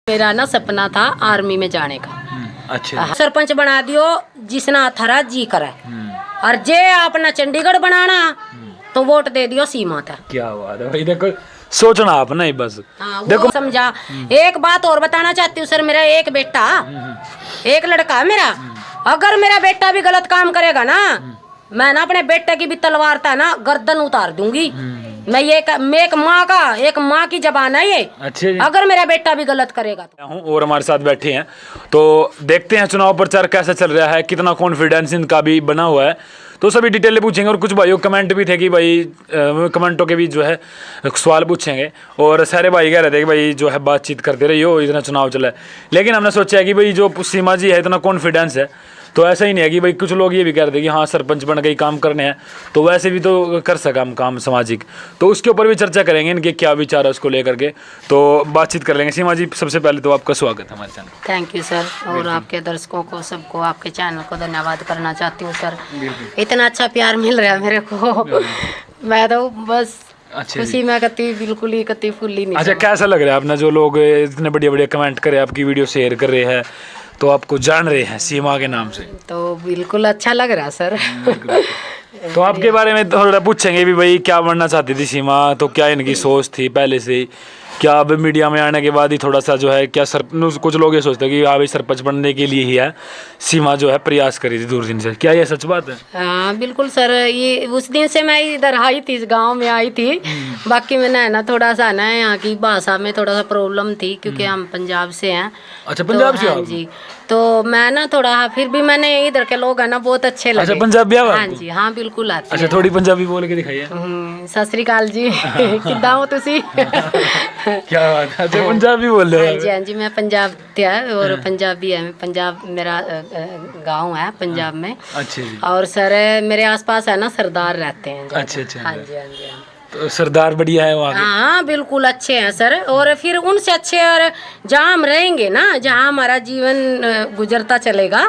मेरा ना सपना था आर्मी में जाने का। अच्छा। सरपंच बना दियो जिसना थारा जी करे, और जे अपना चंडीगढ़ बनाना तो वोट दे दियो सीमा था। क्या बात है भाई, देखो सोचना आप नहीं बस। हाँ, देखो समझा। एक बात और बताना चाहती हूँ सर, मेरा एक बेटा एक लड़का है मेरा। अगर मेरा बेटा भी गलत काम करेगा ना, मैं ना अपने बेटे की भी तलवार था ना गर्दन उतार दूंगी। मैं एक माँ की जबान है ये। अच्छे जी। अगर मेरा बेटा भी गलत करेगा तो। और हमारे साथ बैठे हैं, तो देखते हैं चुनाव प्रचार कैसा चल रहा है, कितना कॉन्फिडेंस इनका भी बना हुआ है, तो सभी डिटेल पूछेंगे। और कुछ भाइयों कमेंट भी थे कि भाई कमेंटों के भी जो है सवाल पूछेंगे, और सारे भाई कह रहे थे कि भाई जो है बातचीत करते रहिए, इतना चुनाव चला है। लेकिन हमने सोचा है कि भाई जो सीमा जी है इतना कॉन्फिडेंस है, तो ऐसा ही नहीं है कि भाई कुछ लोग ये भी कह रहे थे कि हाँ सरपंच बन के ही काम करने हैं, तो वैसे भी तो कर सका हम काम सामाजिक, तो उसके ऊपर भी चर्चा करेंगे, इनके क्या विचार है उसको लेकर के, तो बातचीत कर लेंगे। सीमा जी सबसे पहले तो आपका स्वागत है हमारे चैनल। थैंक यू सर, और आपके दर्शकों को सबको आपके चैनल को धन्यवाद करना चाहती हूँ सर। इतना अच्छा प्यार मिल रहा है मेरे को, मैं तो बस खुशी में बिल्कुल ही फुल्ली नहीं। अच्छा, कैसा लग रहा है अपना, जो लोग इतने बढ़िया बढ़िया कमेंट करे, आपकी वीडियो शेयर कर रहे हैं, तो आपको जान रहे हैं सीमा के नाम से, तो बिल्कुल अच्छा लग रहा है सर। तो आपके बारे में थोड़ा पूछेंगे भी भाई, क्या बनना चाहती थी सीमा, तो क्या इनकी सोच थी पहले से ही, क्या अब मीडिया में आने के बाद ही थोड़ा सा जो है क्या कुछ लोग ये सोचते हैं कि हाँ भाई सरपंच बनने के लिए ही है सीमा जो है प्रयास करी थी दूर दिन से, क्या ये सच बात है? हाँ बिल्कुल सर, ये उस दिन से मैं इधर आई थी, इस गांव में आई थी। बाकी मैंने ना थोड़ा सा ना यहाँ की भाषा में थोड़ा सा प्रॉब्लम थी, क्योंकि हम पंजाब से हैं। अच्छा, पंजाब से? हाँ जी, तो मैं ना थोड़ा, फिर भी मैंने इधर के लोग है ना बहुत अच्छे लगे। अच्छा, पंजाबी आवाज़? हाँ जी, हाँ बिल्कुल आती है। अच्छा, थोड़ी पंजाबी बोल के दिखाइए। सत श्री अकाल जी। किद्दां हो तुसी? क्या बात है, अच्छा पंजाबी बोल रहे हो? हाँ जी, हाँ जी, मैं पंजाब से है और पंजाबी है। पंजाब मेरा गांव है पंजाब में। अच्छा जी। और सर मेरे आसपास है ना सरदार रहते हैं। अच्छा अच्छा। हाँ जी, हाँ जी, तो सरदार बढ़िया है वहाँ के? हाँ बिल्कुल अच्छे हैं सर, और फिर उनसे अच्छे, और जहाँ हम रहेंगे ना, जहाँ हमारा जीवन गुजरता चलेगा,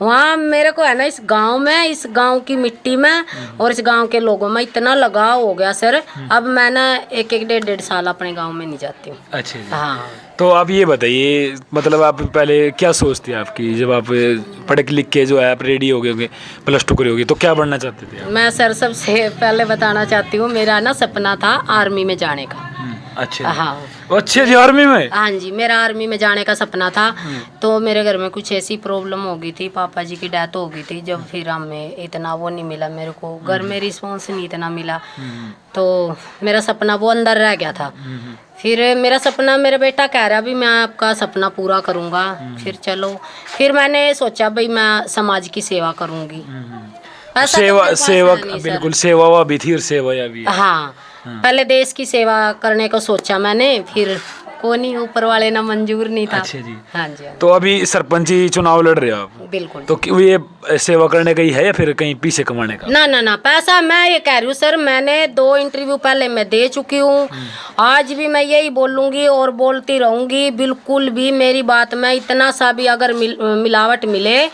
वहाँ मेरे को है ना इस गांव में, इस गांव की मिट्टी में और इस गांव के लोगों में इतना लगाव हो गया सर। अब मैं ना एक डेढ़ साल अपने गांव में नहीं जाती हूँ। अच्छा जी। हाँ, तो आप ये बताइए, मतलब आप पहले क्या सोचती है आपकी, जब आप पढ़ लिख के जो है आप रेडी हो गए होगे, +2 करी होगी, तो क्या बनना चाहते थे आप? मैं सर सबसे पहले बताना चाहती हूँ, मेरा ना सपना था आर्मी में जाने का। अच्छा। हाँ अच्छे जी, आर्मी में? हाँ जी, मेरा आर्मी में जाने का सपना था। तो मेरे घर में कुछ ऐसी प्रॉब्लम हो गई थी, पापा जी की डेथ हो गई थी जब, फिर हमें इतना वो नहीं मिला, मेरे को घर में रिस्पॉन्स नहीं इतना मिला, तो मेरा सपना वो अंदर रह गया था। फिर मेरा सपना, मेरा बेटा कह रहा भी मैं आपका सपना पूरा करूँगा। फिर मैंने सोचा भाई मैं समाज की सेवा करूँगी। सेवा बिल्कुल, सेवा भी थी और सेवा भी। हाँ, पहले देश की सेवा करने को सोचा मैंने, फिर को नहीं, ऊपर वाले ना मंजूर नहीं था। अच्छा जी। हाँ जी, हाँ। तो अभी सरपंची चुनाव लड़ रहे हो आप? बिल्कुल। तो ये सेवा करने का ही है या फिर कहीं पीछे कमाने का? ना ना ना, पैसा मैं ये कह रही हूँ सर, मैंने 2 इंटरव्यू पहले मैं दे चुकी हूँ। आज भी मैं यही बोलूँगी और बोलती रहूँगी, बिल्कुल भी मेरी बात में इतना सा भी अगर मिलावट मिले,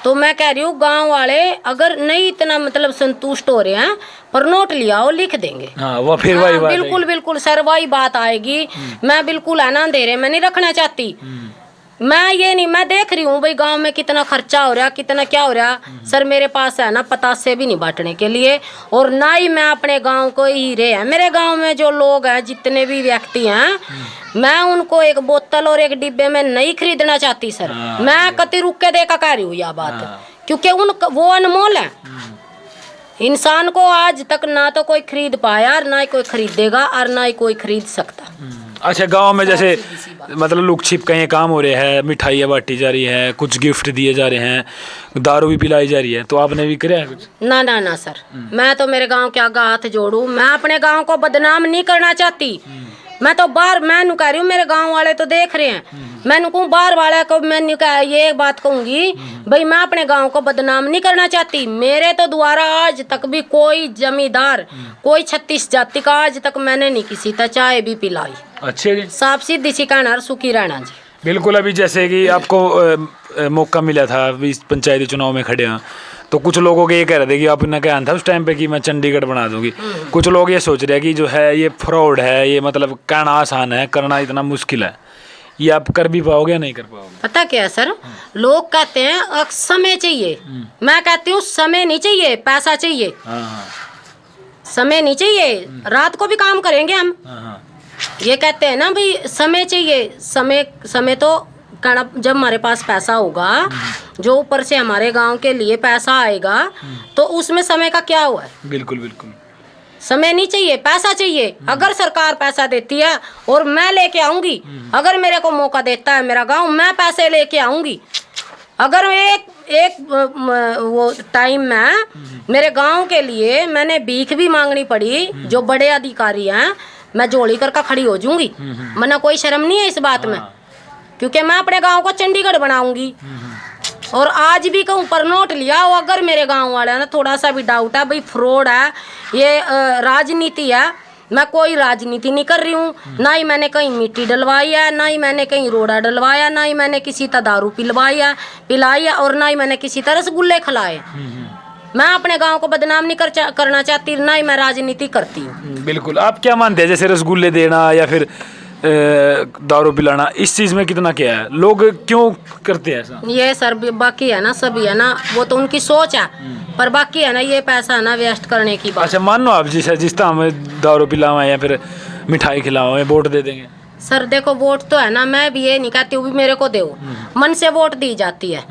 तो मैं कह रही हूँ गांव वाले अगर नहीं इतना मतलब संतुष्ट हो रहे हैं, पर नोट लिया हो, लिख देंगे। हाँ, वो फिर वही बात बिल्कुल बिल्कुल सर, वही बात आएगी। मैं बिल्कुल है ना अंधेरे में नहीं रखना चाहती। मैं ये नहीं, मैं देख रही हूँ भाई गांव में कितना खर्चा हो रहा, कितना क्या हो रहा सर। मेरे पास है ना पतासे भी नहीं बांटने के लिए, और ना ही मैं अपने गांव को हीरे हैं। मेरे गांव में जो लोग हैं, जितने भी व्यक्ति हैं, मैं उनको एक बोतल और एक डिब्बे में नहीं खरीदना चाहती सर। मैं कति रुक के देखा कह रही हूँ यह बात, क्योंकि वो अनमोल है। इंसान को आज तक ना तो कोई खरीद पाया, और ना ही कोई खरीदेगा, और ना ही कोई खरीद सकता। अच्छा, गांव में जैसे मतलब लुक छिप कहीं काम हो रहे हैं, मिठाइयाँ बांटी जा रही हैं, कुछ गिफ्ट दिए जा रहे हैं, दारू भी पिलाई जा रही है, तो आपने भी किया है कुछ? ना ना ना सर, मैं तो मेरे गांव के आगे हाथ जोड़ू, मैं अपने गांव को बदनाम नहीं करना चाहती। मैं तो बाहर, मैं कह रही हूँ, मेरे गांव वाले तो देख रहे हैं, मैं कहूँ बाहर वाले को मैं ये बात कहूँगी भाई, मैं अपने गांव को बदनाम नहीं करना चाहती। मेरे तो द्वारा आज तक भी कोई जमींदार, कोई 36 जाति का आज तक मैंने नहीं किसी का चाय भी पिलाई। अच्छे जी, साफ सीधी सी कहना, सुखी रहना जी। बिल्कुल। अभी जैसे कि आपको मौका मिला था अभी पंचायती चुनाव में खड़े हैं, तो कुछ लोगों के ये कह रहे थे कि आपने कहना था उस टाइम पे कि मैं चंडीगढ़ बना दूंगी। कुछ लोग ये सोच रहे हैं कि जो है ये फ्रॉड है, ये मतलब कहना आसान है, करना इतना मुश्किल है। ये आप कर भी पाओगे या नहीं कर पाओगे? पता क्या है सर, लोग कहते हैं समय चाहिए, मैं कहती हूँ समय नहीं चाहिए, पैसा चाहिए। हाँ हाँ समय नहीं चाहिए, रात को भी काम करेंगे हम। हाँ हाँ। ये कहते हैं ना भाई समय चाहिए, समय तो जब हमारे पास पैसा होगा, जो ऊपर से हमारे गांव के लिए पैसा आएगा, तो उसमें समय का क्या हुआ है? बिल्कुल बिल्कुल। समय नहीं चाहिए, पैसा चाहिए। अगर सरकार पैसा देती है और मैं लेके आऊंगी, अगर मेरे को मौका देता है मेरा गांव, मैं पैसे लेके आऊंगी। अगर एक वो टाइम में मेरे गांव के लिए मैंने भीख भी मांगनी पड़ी, जो बड़े अधिकारी हैं, मैं जोड़ी करके खड़ी हो जाऊंगी, वरना कोई शर्म नहीं है इस बात में, क्योंकि मैं अपने गांव को चंडीगढ़ बनाऊंगी। और आज भी कहूँ पर नोट लिया हो, अगर मेरे गांव वाले ना थोड़ा सा भी डाउट है भाई फ्रॉड है, ये राजनीति है, मैं कोई राजनीति नहीं कर रही हूँ, ना ही मैंने कहीं मिट्टी डलवाई है, ना ही मैंने कहीं रोड़ा डलवाया, ना ही मैंने किसी तरह दारू पिलाई है, और ना ही मैंने किसी तरह रसगुल्ले खिलाए। मैं अपने गांव को बदनाम नहीं करना चाहती, ना ही मैं राजनीति करती हूँ। बिल्कुल। आप क्या मानते हैं, जैसे रसगुल्ले देना या फिर दारू पिलाना, इस चीज में कितना क्या है, लोग क्यों करते हैं ऐसा? ये सर बाकी है ना, सभी है ना, वो तो उनकी सोच है, पर बाकी है ना ये पैसा है ना वेस्ट करने की बात। अच्छा मान लो आप जिस तरह हमें दारू पिलावा या फिर मिठाई खिलावा, वोट दे देंगे? सर देखो वोट तो है ना, मैं भी ये नहीं कहती हूँ भी मेरे को दो, मन से वोट दी जाती है।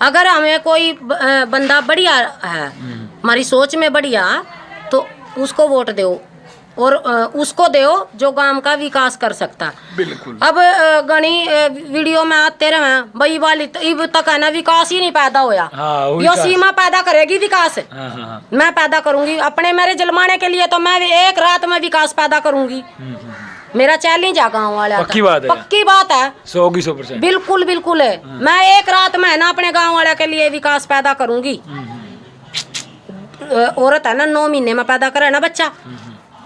अगर हमें कोई बंदा बढ़िया है, हमारी सोच में बढ़िया, तो उसको वोट दो, और उसको दो जो गांव का विकास कर सकता। बिल्कुल। अब गणी वीडियो में आते रहे भाई वाली तक है ना विकास ही नहीं पैदा होया। हाँ, यो सीमा पैदा करेगी विकास। हाँ, हाँ। मैं पैदा करूंगी अपने मेरे जलमाने के लिए, तो मैं एक रात में विकास पैदा करूंगी। मेरा चैलेंज है गाँव वाले, पक्की बात है, पक्की बात है, 100 की 100%। बिल्कुल बिल्कुल है। मैं एक रात में है ना अपने गाँव वाले के लिए विकास पैदा करूंगी। औरत है ना 9 महीने में पैदा करे ना बच्चा,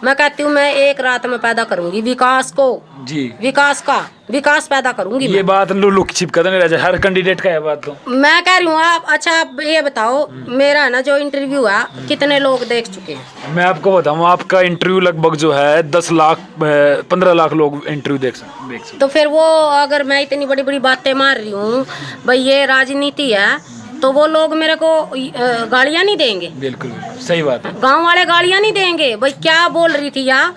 मैं कहती हूँ मैं एक रात में पैदा करूंगी विकास को जी, विकास पैदा करूंगी। ये बात लुक छिप कर नहीं रह जाए, हर कैंडिडेट का है बात। तो मैं कह रही हूँ आप अच्छा आप ये बताओ, मेरा ना जो इंटरव्यू है कितने लोग देख चुके हैं? मैं आपको बताऊँ, आपका इंटरव्यू लगभग जो है 10 लाख 15 लाख लोग इंटरव्यू देख सकते। तो फिर वो अगर मैं इतनी बड़ी बड़ी बातें मार रही हूँ भाई ये राजनीति है, तो वो लोग मेरे को गालियाँ नहीं देंगे? बिल्कुल सही बात है, गांव वाले गालियाँ नहीं देंगे भाई क्या बोल रही थी यार।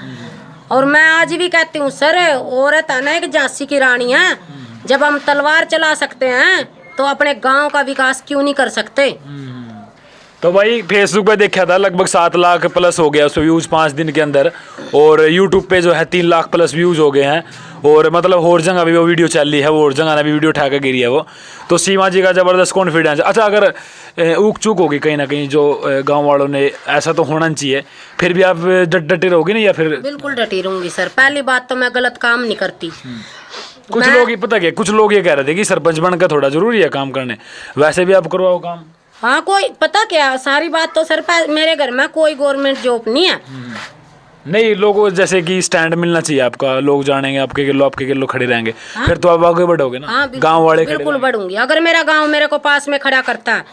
और मैं आज भी कहती हूँ सर, औरत है ना एक झांसी की रानी है, जब हम तलवार चला सकते हैं तो अपने गांव का विकास क्यों नहीं कर सकते? तो भाई फेसबुक पे देखा था लगभग 7 लाख प्लस हो गया उसमें व्यूज़ 5 दिन के अंदर, और यूट्यूब पे जो है 3 लाख प्लस व्यूज़ हो गए हैं, और मतलब और जगह भी वो वीडियो चल रही है, वो और जगह ने भी वीडियो उठा कर गिरी है वो। तो सीमा जी का ज़बरदस्त कॉन्फिडेंस। अच्छा अगर ऊक चूक होगी कहीं ना कहीं जो गांव वालों ने, ऐसा तो होना नहीं चाहिए, फिर भी आप डटे रहोगी ना या फिर? बिल्कुल डटी रहूंगी सर। पहली बात तो मैं गलत काम नहीं करती। कुछ लोग पता क्या, कुछ लोग ये कह रहे थे कि सरपंच बनकर थोड़ा जरूरी है काम करने, वैसे भी आप करवाओ काम। हाँ कोई पता क्या, सारी बात तो सर मेरे घर में कोई गवर्नमेंट जॉब नहीं है। नहीं, लोगों जैसे कि स्टैंड मिलना चाहिए आपका, लोग जानेंगे आपके किलो खड़े रहेंगे। हाँ? फिर तो आप आगे बढ़ोगे ना। हाँ, गांव वाले बिल्कुल बढ़ूंगी। अगर मेरा गांव मेरे को पास में खड़ा करता है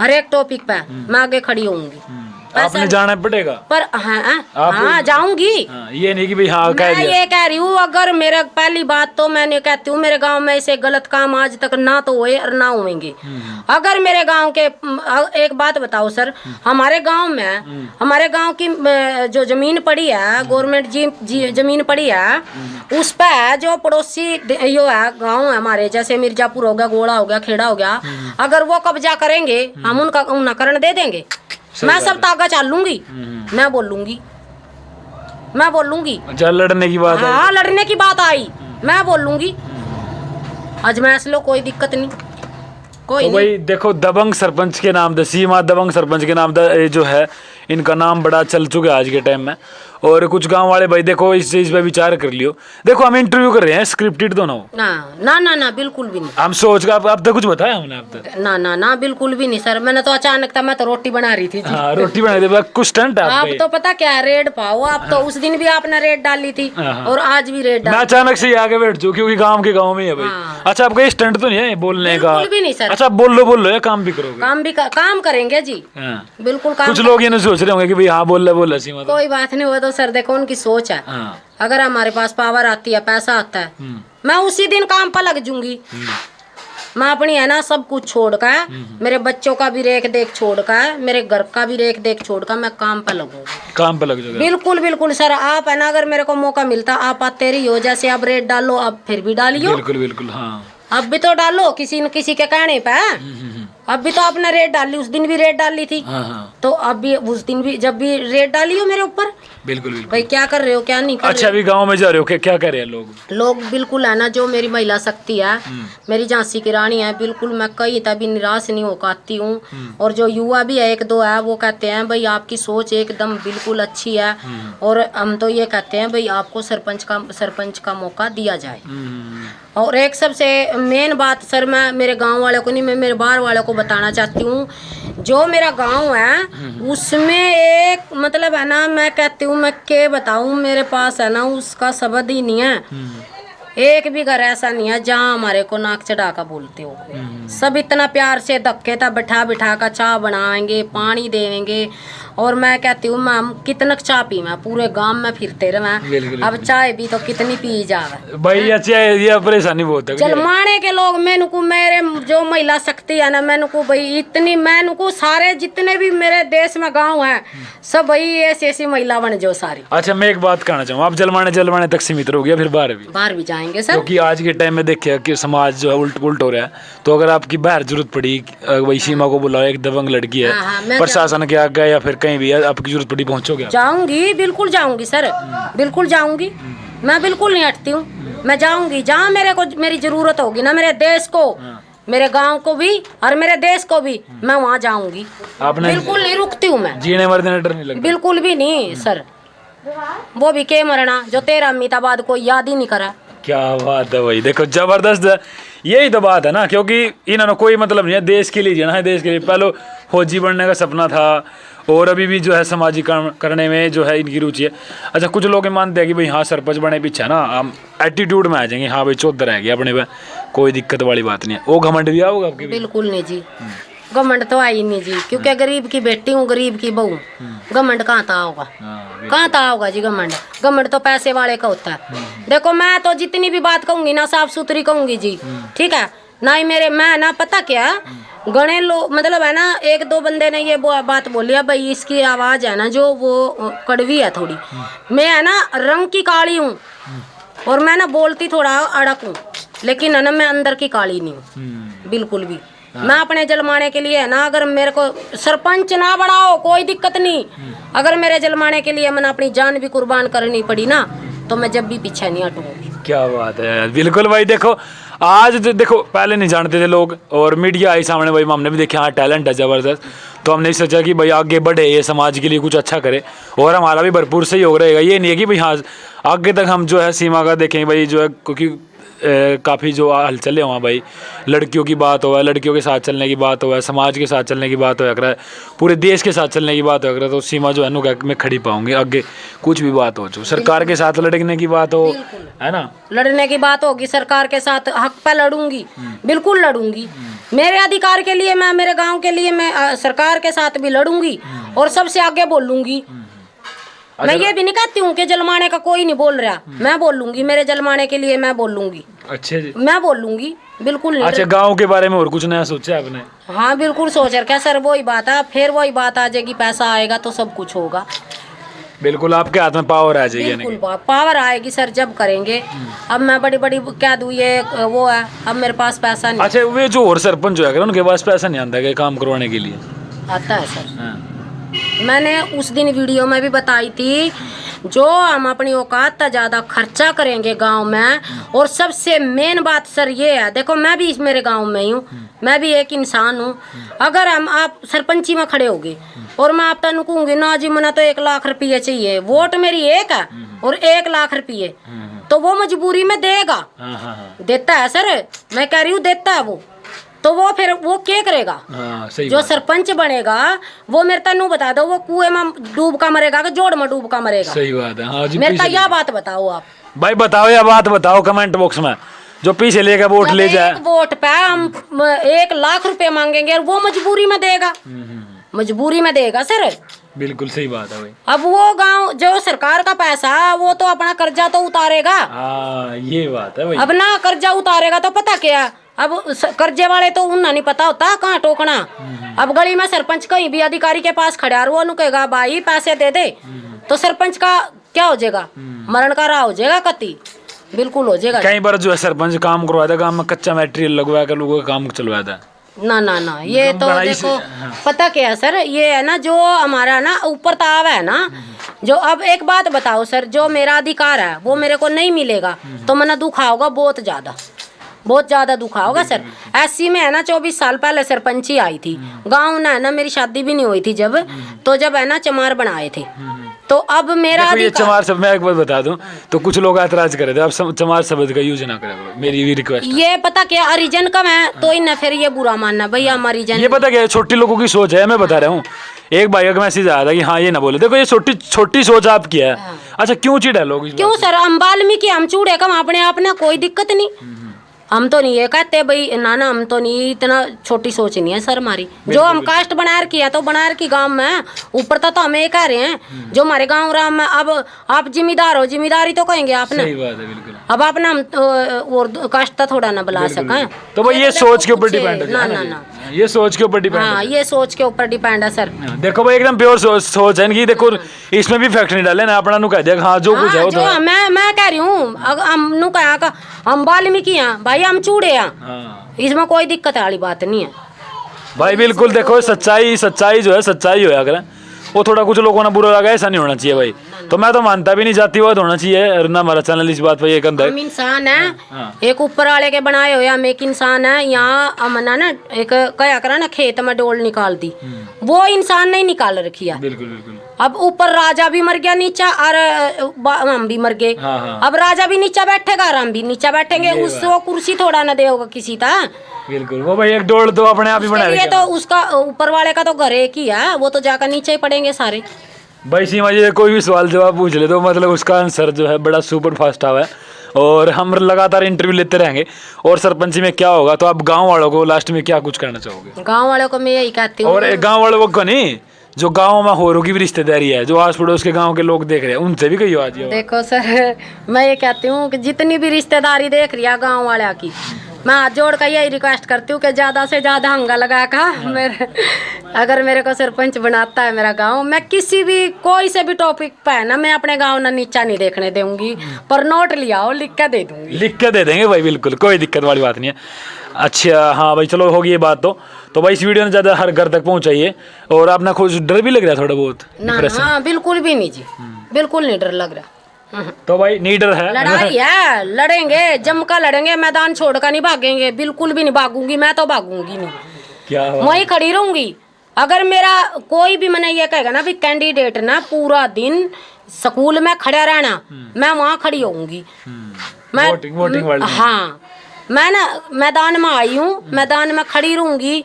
हर एक टॉपिक पे, मैं आगे खड़ी होंगी। आपने जाना पड़ेगा पर हाँ जाऊंगी। ये नहीं कि भाई हाँ कह दिया। ये कह रही हूँ, अगर मेरा पहली बात तो मैंने कहती हूँ मेरे गांव में ऐसे गलत काम आज तक ना तो हुए और ना होंगे। अगर मेरे गांव के, एक बात बताओ सर, हमारे गांव की जो जमीन पड़ी है, गवर्नमेंट जमीन पड़ी है, उस पर जो पड़ोसी यो है गाँव है हमारे, जैसे मिर्जापुर हो गया, गोड़ा हो गया, खेड़ा हो गया, अगर वो कब्जा करेंगे हम उनका उन्नाकरण दे देंगे। मैं सब तागा चालूंगी, मैं बोलूंगी। अच्छा लड़ने की बात है? हाँ लड़ने की बात आई, मैं बोलूंगी। अजमैस लो, कोई दिक्कत नहीं, कोई तो भाई देखो दबंग सरपंच के नाम, सीमा दबंग सरपंच के नाम जो है, इनका नाम बड़ा चल चुका है आज के टाइम में। और कुछ गांव वाले भाई देखो इस चीज पे विचार कर लियो। देखो हम इंटरव्यू कर रहे हैं, स्क्रिप्टेड तो ना हो। ना बिल्कुल भी नहीं। हम सोच का अब तक कुछ बताया हमने अब तक? ना बिल्कुल भी नहीं सर। मैंने तो अचानक था, मैं तो रोटी बना रही थी। हाँ रोटी बना रही थी, कुछ स्टंट है आप तो पता क्या है, रेड पाओ आप तो। उस दिन भी आपने रेड डाली थी और आज भी रेड डाली। मैं अचानक से आगे बैठ चुकी क्योंकि गाँव में है भाई। अच्छा आपका स्टंट तो नहीं है बोलने का? बिल्कुल भी नहीं सर। अच्छा बोलो या काम भी करोगे? काम करेंगे जी, बिल्कुल काम। कुछ लोग ये सोच रहे होंगे कि भाई हाँ बोल रहे सीमा, कोई बात नहीं, वो तो तो सर देखो उनकी सोच है। हाँ। अगर हमारे पास पावर आती है, पैसा आता है, मैं उसी दिन काम पर लग जूंगी। मैं अपनी है ना सब कुछ छोड़ कर, मेरे बच्चों का भी रेख देख छोड़ कर, मेरे घर का भी रेख देख छोड़ कर मैं काम पर लगूंगी। काम पे लग जाएगा। बिल्कुल बिल्कुल सर। आप है ना, अगर मेरे को मौका मिलता, आप आते रही हो, जैसे आप रेट डालो, आप फिर भी डालियो। बिल्कुल बिल्कुल। हाँ। अब भी तो डालो, किसी न किसी के कहने पे। अब भी तो आपने रेट डाली, उस दिन भी रेट डाली थी। हाँ हाँ। तो अब भी उस दिन भी जब भी रेट डाली हो मेरे ऊपर, बिल्कुल बिल्कुल। भाई क्या कर रहे हो, क्या नहीं कर अच्छा, अभी गांव में जा रहे हो, क्या कर रहे हैं लोग? लोग बिल्कुल है ना, जो मेरी महिला शक्ति है, मेरी झांसी की रानी है, बिल्कुल मैं कहीं तभी निराश नहीं हो पाती हूँ। और जो युवा भी है, एक दो है, वो कहते हैं भाई आपकी सोच एकदम बिल्कुल अच्छी है, और हम तो ये कहते हैं भाई आपको सरपंच का मौका दिया जाए। और एक सबसे मेन बात सर, मैं मेरे गांव वालों को नहीं, मैं मेरे बाहर वालों को बताना चाहती हूँ, जो मेरा गांव है उसमें एक मतलब है ना, मैं कहती हूँ, मैं क्या बताऊँ, मेरे पास है ना उसका शब्द ही नहीं है। एक भी घर ऐसा नहीं है जहाँ हमारे को नाक चढ़ा कर बोलते हो। सब इतना प्यार से धक्के था बिठा बिठा कर चाय बनाएंगे, पानी देंगे। और मैं कहती हूँ मैम कितना चाय पी, मैं पूरे गांव में फिरते रहे, अब चाय भी तो कितनी पी जावे भाई। अच्छा, ये परेशानी बहुत है। जलमाने के लोग मैंने को, मेरे जो महिला शक्ति है ना, मैंने को भाई इतनी, मैंने को सारे जितने भी मेरे देश में गांव है, सब भाई ऐसी ऐसी महिला बन जो सारी। अच्छा, मैं एक बात कहना चाहूँ, आप जलमाने तक सीमित रहोगे, फिर बाहर भी जाएंगे सर? क्योंकि आज के टाइम में देखिए कि समाज जो है उल्ट हो रहा है। तो अगर आपकी बाहर जरूरत पड़ी, वही सीमा को बुलाओ, एक दबंग लड़की है, प्रशासन के आगे या फिर कहीं भी आपकी जरूरत पड़ी, पहुंचोगे? जाऊंगी, बिल्कुल जाऊंगी सर, बिल्कुल जाऊंगी। मैं बिल्कुल नहीं हटती हूँ, मैं जाऊंगी जहाँ मेरी जरूरत होगी ना, मेरे देश को, मेरे गांव को भी और मेरे देश को भी, मैं वहाँ जाऊंगी। बिल्कुल नहीं रुकती हूँ मैं, जीने मरने डर नहीं लगता? बिल्कुल भी नहीं सर। वो भी के मरना जो तेरा अमिताबाद को याद ही नहीं करा। क्या बात है भाई, देखो जबरदस्त है। यही तो बात है ना, क्योंकि इन्होंने कोई मतलब नहीं है, देश के लिए जीना है, देश के लिए। पहले फौजी बनने का सपना था, और अभी भी जो है सामाजिक काम करने में जो है इनकी रुचि है। अच्छा, कुछ लोग मानते हैं कि भाई हाँ सरपंच बने पीछे ना हम एटीट्यूड में आ जाएंगे, हाँ भाई चौधर रह गया अपने पे, कोई दिक्कत वाली बात नहीं है। वो घमंड भी आओगे आपके? बिल्कुल नहीं जी, घमंड तो आई नहीं जी, क्योंकि गरीब की बेटी हूँ, गरीब की बहू। घमंड कहाँ था होगा, कहाँ था होगा जी घमंड? घमंड तो पैसे वाले का होता है। देखो मैं तो जितनी भी बात कहूंगी ना, साफ सुथरी कहूंगी जी, ठीक है ना ही मेरे, मैं ना पता क्या गणे लोग मतलब है ना, एक दो बंदे ने ये बात बोली है भाई इसकी आवाज है ना जो वो कड़वी है थोड़ी। मैं है ना रंग की काली हूँ, और मैं ना बोलती थोड़ा अड़क हूँ, लेकिन है ना मैं अंदर की काली नहीं हूँ बिल्कुल भी। मैं अपने जलमाने के लिए है ना, अगर मेरे को सरपंच ना बढ़ाओ कोई दिक्कत नहीं, अगर मेरे जलमाने के लिए मैंने अपनी जान भी कुर्बान करनी पड़ी ना, तो मैं जब भी पीछे नहीं हटूंगी। क्या बात है, बिल्कुल भाई। देखो आज तो देखो, पहले नहीं जानते थे लोग, और मीडिया आई सामने, भाई हमने भी देखा हाँ टैलेंट है ज़बरदस्त, तो हमने सोचा कि भाई आगे बढ़े, ये समाज के लिए कुछ अच्छा करे, और हमारा भी भरपूर सहयोग रहेगा। ये नहीं है कि भाई हाँ आगे तक हम जो है सीमा का देखें भाई, जो है क्योंकि काफ़ी जो हलचल है वहाँ भाई, लड़कियों की बात हो, लड़कियों के साथ चलने की बात हो, समाज के साथ चलने की बात हो, अगर पूरे देश के साथ चलने की बात हो, अगर तो सीमा जो है ना मैं खड़ी पाऊंगी आगे, कुछ भी बात हो, जो सरकार के साथ लड़ने की बात हो, है ना, लड़ने की बात होगी, सरकार के साथ हक पे लड़ूंगी, बिल्कुल लड़ूंगी। मेरे अधिकार के लिए, मैं मेरे गाँव के लिए मैं सरकार के साथ भी लड़ूंगी, और सबसे आगे बोलूंगी। मैं ये भी नहीं कहती हूँ कि जलमाने का कोई नहीं बोल रहा, मैं बोलूंगी, मेरे जलमाने के लिए मैं बोलूंगी। अच्छा जी, मैं बोलूंगी बिल्कुल नहीं। अच्छा, गांव के बारे में और कुछ नया सोचा है आपने? हाँ बिल्कुल सोच रखा सर, वही बात है, फिर वही बात आ जाएगी, पैसा आएगा तो सब कुछ होगा। बिल्कुल आपके हाथ में पावर आ जाएगी। बिल्कुल पावर आएगी सर जब करेंगे। अब मैं बड़ी बड़ी क्या दूँ, ये वो है, अब मेरे पास पैसा नहीं। अच्छा, वे जो और सरपंच जो है उनके पास पैसा नहीं आता है काम करवाने के लिए? आता है सर, मैंने उस दिन वीडियो में भी बताई थी, जो हम अपनी औकात ज़्यादा खर्चा करेंगे गांव में। और सबसे मेन बात सर ये है, देखो मैं भी मेरे गांव में ही हूँ, मैं भी एक इंसान हूँ। अगर आप सरपंची में खड़े होगे और मैं आप तनु कहूँगी ना जी मना तो 1 लाख रुपये चाहिए, वोट मेरी एक है और 1 लाख रुपये, तो वो मजबूरी में देगा, देता है सर, मैं कह रही हूँ देता है वो, तो वो फिर वो क्या करेगा? सही जो सरपंच बनेगा वो मेरे तनु बता दो, वो कुएं में डूब का मरेगा कि जोड़ में डूब का मरेगा? सही बात है। हाँ जी, मेरे को यह बात बताओ आप भाई, बताओ या बात बताओ कमेंट बॉक्स में, जो पीछे लेकर वोट ले जाए। वोट पे हम 1 लाख रुपए मांगेंगे और वो मजबूरी में देगा, मजबूरी में देगा सर। बिल्कुल सही बात है भाई। अब वो गांव जो सरकार का पैसा है वो तो अपना कर्जा तो उतारेगा। हाँ ये बात है भाई। अब ना कर्जा उतारेगा तो पता क्या, अब कर्जे वाले तो उन्हें नहीं पता होता कहाँ टोकना। अब गली में सरपंच कहीं भी अधिकारी के पास खड़ा वो नु कहेगा भाई पैसे दे दे, तो सरपंच का क्या हो जाएगा, मरण का राह हो जाएगा कति, बिल्कुल हो जाएगा। कई बार जो है सरपंच काम करवाया था, गाँव में कच्चा मटेरियल लगवा कर लोगों का काम चलवाया था। ना ये तो देखो पता क्या है सर, ये है ना जो हमारा ना ऊपर ताव है ना, जो अब एक बात बताओ सर, जो मेरा अधिकार है वो मेरे को नहीं मिलेगा तो मैंने दुखा होगा बहुत ज्यादा दुखा होगा सर। ऐसी में है ना 24 साल पहले सरपंची आई थी गांव ना, है ना मेरी शादी भी नहीं हुई थी जब, तो जब है ना चमार बनाए थे, तो अब मेरा ये चमार शब्द मैं एक बार बता दूं तो कुछ लोग ऐतराज कर रहे थे, आप चमार शब्द का यूज ना करें, मेरी भी रिक्वेस्ट है। ये पता क्या अरिजन कम है तो इन फिर ये बुरा मानना भैया हम अरिजन। ये पता क्या है, छोटी लोगों की सोच है, मैं बता रहा हूँ। एक भाई का मैसेज आया था कि हाँ ये ना बोले, देखो ये छोटी सोच आपकी है। अच्छा क्यों चिढ़ा लोग, क्यों सर, हम वाल्मीकि हम चूड़े कम अपने आप ने, कोई दिक्कत नहीं। हम तो नहीं ये कहते भाई ना हम तो नहीं, इतना छोटी सोच नहीं है सर हमारी। जो हम कास्ट बना रखी है तो बना रखी गांव में, ऊपर तो हम ये कह रहे हैं जो हमारे गांव राम में। अब आप जिम्मेदार हो, जिम्मेदारी तो कहेंगे आपने। सही बात है बिल्कुल। अब आपने हम और कास्ट तो थोड़ा ना बुला सकें, तो भाई ये सोच के ऊपर डिपेंड है ना ये सोच के ऊपर डिपेंड है। हाँ ये सोच के ऊपर डिपेंड है सर। देखो भाई एकदम प्योर सोच है इनकी, देखो इसमें भी फैक्ट नहीं डाले ना, अपना नु कह दिया हाँ जो कुछ है वो तो मैं कह रही हूँ हम नु कहा हम वाल्मीकि हैं भाई, हम चूड़े हैं, इसमें कोई दिक्कत वाली बात नहीं है भाई। बिल्कुल देखो सच्चाई जो है सच्चाई होया करे, वो थोड़ा कुछ लोगों ने बुरा लगा ऐसा नहीं होना चाहिए भाई। तो मैं तो मानता भी नहीं, जातिवाद होना चाहिए, और ना हमारा चैनल इस बात पर ये कंधा है। हम इंसान है, एक ऊपर वाले के बनाए हुए हम एक इंसान है। यहाँ हमने ना एक क्या करा ना, खेत में डोल निकाल दी, वो इंसान नहीं निकाल रखी है। बिल्कुल बिल्कुल। अब ऊपर राजा भी मर गया नीचा और हम भी मर गए। अब राजा भी नीचा बैठेगा और हम भी नीचा बैठेंगे, उसको कुर्सी थोड़ा ना देगा किसी का। बिल्कुल वो भाई एक डोल तो अपने आप ही बनाया, तो उसका ऊपर वाले का तो घर एक ही है, वो तो जाकर नीचे ही पड़ेंगे सारे। भाई सीमा जी कोई भी सवाल जवाब पूछ ले तो मतलब उसका आंसर जो है बड़ा सुपर फास्ट आवा है, और हम लगातार इंटरव्यू लेते रहेंगे। और सरपंची में क्या होगा, तो आप गांव वालों को लास्ट में क्या कुछ कहना चाहोगे? गांव वालों को मैं यही कहती हूँ, और गांव वालों को नहीं, जो गांव में होरों की भी रिश्तेदारी है, जो आस पड़ोस के गांव के लोग देख रहे हैं, उनसे भी कहियो आज। देखो सर मैं ये कहती हूँ कि जितनी भी रिश्तेदारी देख रही है गाँव वाले की, मैं हाथ जोड़ कर यही रिक्वेस्ट करती हूँ कि ज़्यादा से ज़्यादा हंगा लगा कर अगर मेरे को सरपंच बनाता है मेरा गांव, मैं किसी भी कोई से भी टॉपिक पे है ना, मैं अपने गांव ना नीचा नहीं देखने दूंगी, पर नोट लिया हो लिख के दे दूंगी। लिख के दे देंगे भाई, बिल्कुल कोई दिक्कत वाली बात नहीं है। अच्छा हाँ भाई चलो होगी ये बात तो भाई इस वीडियो ने ज़्यादा हर घर तक पहुँचाइए। और आपने खुद डर भी लग रहा है थोड़ा बहुत? ना हाँ बिल्कुल भी नहीं जी, बिल्कुल नहीं डर लग रहा। तो भाई नीडर है, लड़ाई है, लड़ेंगे जम का लड़ेंगे, मैदान छोड़ कर नहीं भागेंगे, बिल्कुल भी नहीं भागूंगी, मैं तो भागूंगी नहीं, क्या वहीं खड़ी रहूंगी। अगर मेरा कोई भी मैंने ये कहेगा ना भी कैंडिडेट ना पूरा दिन स्कूल में खड़ा रहना, मैं वहाँ खड़ी होऊंगी। मैं वोटिंग हाँ मैं ना मैदान में आई हूँ, मैदान में खड़ी रहूंगी,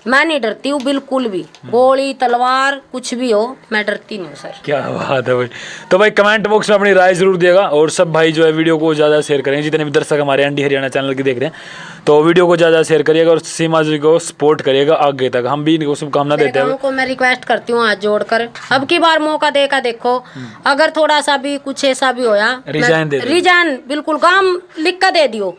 मैं नहीं डरती हूँ बिल्कुल भी, गोली तलवार कुछ भी हो मैं डरती नहीं हूँ सर। क्या बात है भाई। तो भाई कमेंट बॉक्स में अपनी राय जरूर दिएगा, और सब भाई जो है वीडियो को ज़्यादा शेयर करेंगे, जितने भी दर्शक हमारे एनडी हरियाणा चैनल के देख रहे हैं तो वीडियो को ज़्यादा शेयर करिएगा और सीमा जी को सपोर्ट करिएगा आगे तक, हम भी इनको शुभकामना देते हैं। उनको मैं रिक्वेस्ट करती हूँ हाथ जोड़कर, अब की बार मौका देकर देखो, अगर थोड़ा सा भी कुछ ऐसा भी होया रिजाइन बिल्कुल काम लिख कर दे दियो,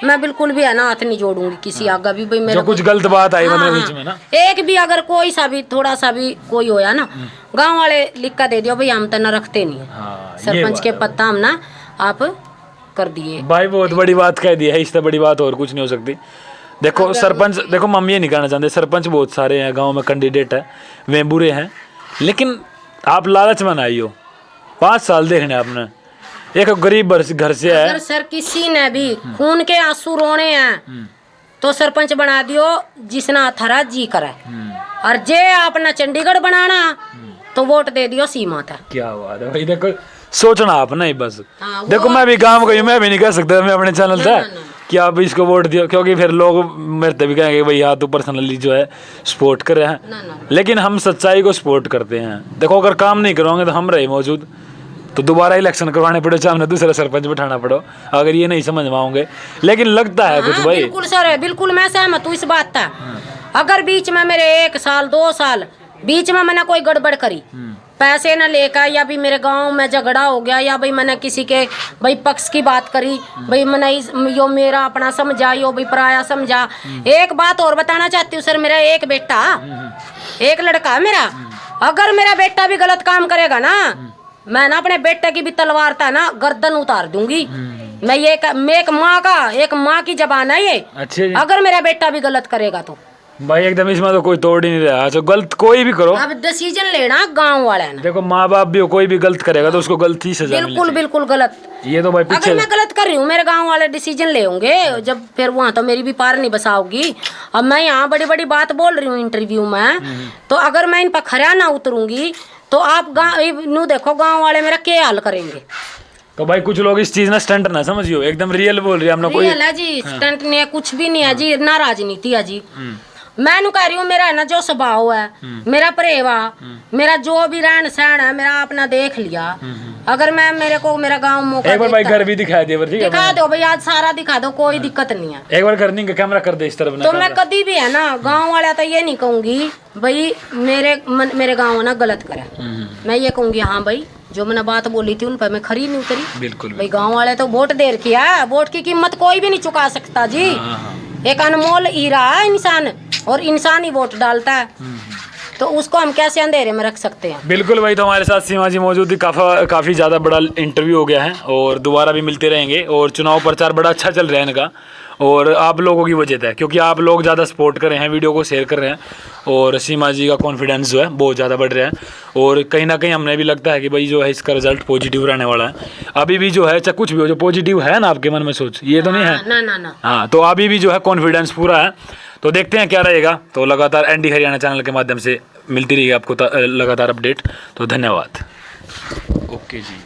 मैं बिल्कुल भी है ना हाथ नहीं जोड़ूंगी किसी आगे भी। भाई मेरा कुछ गलत बात आई मतलब बीच में ना, एक भी अगर कोई सा भी थोड़ा सा भी कोई होया ना, गांव वाले लिख कर दे दियो भाई, हम तो न रखते नहीं है सरपंच के पत्ता, हम ना आप कर दिए भाई। बहुत बड़ी बात कह दी है, इससे बड़ी बात और कुछ नहीं हो सकती। देखो सरपंच, देखो मम्मी ये नहीं कहना चाहते, सरपंच बहुत सारे हैं गांव में, कैंडिडेट है वे बुरे हैं, लेकिन आप लालच में ना आई हो, 5 साल देखने आपने, एक गरीब घर से है। अगर सर किसी ने भी खून के आंसू रोने हैं तो सरपंच बना दियो जिसना थारा जी करे, और जे आपने चंडीगढ़ बनाना तो वोट दे दियो सीमा था। क्या बात है भाई, देखो सोचना आप नहीं बस। देखो मैं भी गांव का हूँ, मैं भी नहीं कह सकता मैं अपने चैनल से कि आप इसको वोट दियो, क्योंकि फिर लोग मेरे से भी कहेंगे भाई हाँ तू पर्सनली जो है सपोर्ट कर रहे हैं, लेकिन हम सच्चाई को सपोर्ट करते हैं। देखो अगर काम नहीं करोगे तो हम रहे मौजूद तो दोबारा इलेक्शन करवाने पड़े, चाहे हमने दूसरा सरपंच बिठाना पड़ो, अगर ये नहीं समझ पाओगे। लेकिन लगता है कुछ भाई, बिल्कुल सर बिल्कुल मैं सहमत हूँ इस बात था। अगर बीच में मेरे 1 साल 2 साल बीच में मैंने कोई गड़बड़ करी, पैसे न लेकर, या भी मेरे गांव में झगड़ा हो गया, या भाई मैंने किसी के भाई पक्ष की बात करी, भाई मैंने यो मेरा अपना समझा, यो भाई पराया समझा। एक बात और बताना चाहती हूँ सर, मेरा एक बेटा, एक लड़का है मेरा, अगर मेरा बेटा भी गलत काम करेगा ना, मैं ना अपने बेटे की भी तलवार था ना गर्दन उतार दूंगी। मैं एक माँ की जबान है ये। अच्छे जी। अगर मेरा बेटा भी गलत करेगा तो भाई एकदम इसमें तो कोई तोड़ ही नहीं रहा। तो गलत कोई भी करो, अब डिसीजन लेना गांव वाले ने। देखो माँ बाप भी हो, कोई भी गलत करेगा तो उसको गलत ही सजा बिल्कुल बिल्कुल गलत। ये तो भाई पीछे अगर मैं गलत कर रही हूँ, मेरे गांव वाले डिसीजन ले होंगे जब, फिर वहाँ तो मेरी भी पार नहीं बसाओगी। अब मैं यहाँ बड़ी बड़ी बात बोल रही हूँ इंटरव्यू में, तो अगर मैं इन पर खरा ना उतरूंगी तो आप गाँव देखो गाँव वाले मेरा क्या हाल करेंगे। तो भाई कुछ लोग इस चीज ना स्टंट ना समझियो, एकदम रियल बोल रही है हमने कोई। रियल है जी, स्टंट नहीं है, कुछ भी नहीं है जी, ना राजनीति है जी। मैं नु कह रही हूँ मेरा है ना जो स्वभाव है, मेरा प्रेवा, मेरा जो भी रहन सहन है, मेरा अपना देख लिया। अगर मैं मेरे को मेरा गांव मौका एक बार भाई घर भी दिखा दे, ठीक है? दिखा दो भाई, आज सारा दिखा दो, कोई दिक्कत नहीं है। एक बार कर नहीं, कैमरा कर दे इस तरफ ना। तो मैं कभी भी है ना गांव वाला तो ये नहीं कहूंगी भाई मेरे गांव ना गलत करे। मैं ये कहूंगी हाँ भाई जो मैंने बात बोली थी उन पर मैं खरी नहीं उतरी। बिल्कुल भाई गांव वाले तो वोट दे रखी है, वोट की कीमत कोई भी नहीं चुका सकता जी। एक अनमोल हीरा है इंसान, और इंसान ही वोट डालता है, तो उसको हम कैसे अंधेरे में रख सकते हैं। बिल्कुल भाई, तो हमारे साथ सीमा जी मौजूद थी। काफ़ी ज़्यादा बड़ा इंटरव्यू हो गया है और दोबारा भी मिलते रहेंगे। और चुनाव प्रचार बड़ा अच्छा चल रहा है इनका, और आप लोगों की वजह है, क्योंकि आप लोग ज़्यादा सपोर्ट कर रहे हैं, वीडियो को शेयर कर रहे हैं, और सीमा जी का कॉन्फिडेंस जो है बहुत ज़्यादा बढ़ रहा है। और कहीं ना कहीं हमें भी लगता है कि भाई जो है इसका रिजल्ट पॉजिटिव रहने वाला है। अभी भी जो है चाहे कुछ भी हो, जो पॉजिटिव है ना आपके मन में सोच, ये तो नहीं है ना ना ना। हाँ, तो अभी भी जो है कॉन्फिडेंस पूरा है। तो देखते हैं क्या रहेगा। तो लगातार एनडी हरियाणा चैनल के माध्यम से मिलती रहेगी आपको लगातार अपडेट। तो धन्यवाद। ओके जी।